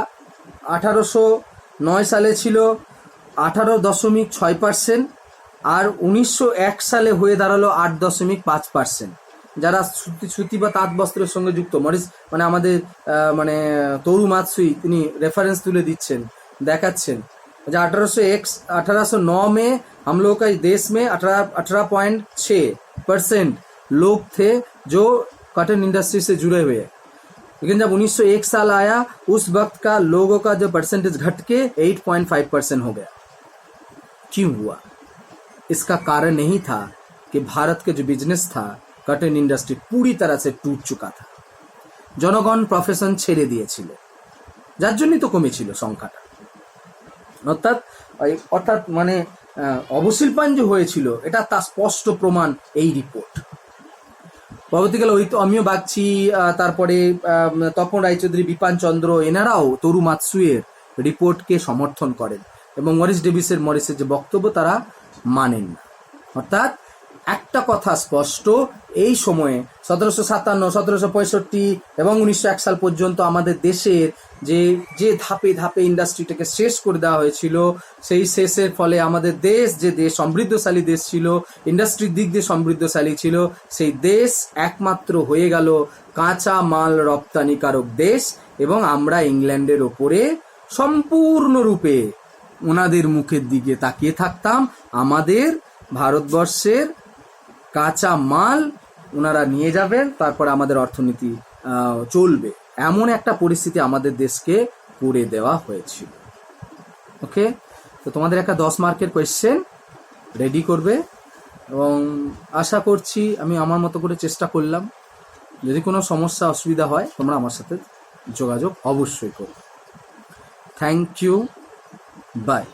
Speaker 1: 1809 সালে ছিল 18.6%, আর 1901 সালে হয়ে দাঁড়ালো 8.5%। যারা সুতি বা তাঁত বস্ত্রের সঙ্গে যুক্ত, মরিস মানে আমাদের তরু মাতসুই তিনি রেফারেন্স তুলে দিচ্ছেন, দেখাচ্ছেন যে 1809 में हम लोग का देश में 18.6% लोग थे जो कॉटन इंडस्ट्री से जुड़े हुए हैं, लेकिन जब 1901 साल आया उस वक्त का लोगों का जो परसेंटेज घट के 8.5% हो गया। क्यों हुआ? इसका कारण नहीं था कि भारत के जो बिजनेस था, कॉटन इंडस्ट्री पूरी तरह से टूट चुका था, জনগণ প্রফেশন ছেড়ে দিয়েছিল, যার জন্যই তো কমেছিল সংখ্যাটা। অর্থাৎ মানে অবশিল্পায়ন যে হয়েছিল এটা তার স্পষ্ট প্রমাণ এই রিপোর্ট। পরবর্তীকালে অমিয় বাগচি, তারপরে তপন রায়চৌধুরী, বিপান চন্দ্র, এনারাও তরু মাতসুয়ের রিপোর্টকে সমর্থন করেন, এবং মরিসের যে বক্তব্য তারা মানেন না। অর্থাৎ একটা কথা স্পষ্ট, এই সময়ে 1757, 1765 এবং 1901 সাল পর্যন্ত আমাদের দেশের যে ধাপে ধাপে ইন্ডাস্ট্রিটাকে শেষ করে দেওয়া হয়েছিল, সেই শেষের ফলে আমাদের দেশ যে সমৃদ্ধশালী দেশ ছিল, ইন্ডাস্ট্রির দিক দিয়ে সমৃদ্ধশালী ছিল, সেই দেশ একমাত্র হয়ে গেল কাঁচা মাল রপ্তানিকারক দেশ, এবং আমরা ইংল্যান্ডের ওপরে সম্পূর্ণরূপে ওনাদের মুখের দিকে তাকিয়ে থাকতাম। আমাদের ভারতবর্ষের কাঁচা মাল ওনারা নিয়ে যাবেন, তারপর আমাদের অর্থনীতি চলবে, এমন একটা পরিস্থিতি আমাদের দেশকে করে দেওয়া হয়েছিল। ওকে, তো তোমাদের একটা 10 মার্কের কোয়েশ্চেন রেডি করবে, এবং আশা করছি আমি আমার মতো করে চেষ্টা করলাম। যদি কোনো সমস্যা অসুবিধা হয় তোমরা আমার সাথে যোগাযোগ অবশ্যই করো। Thank you, by.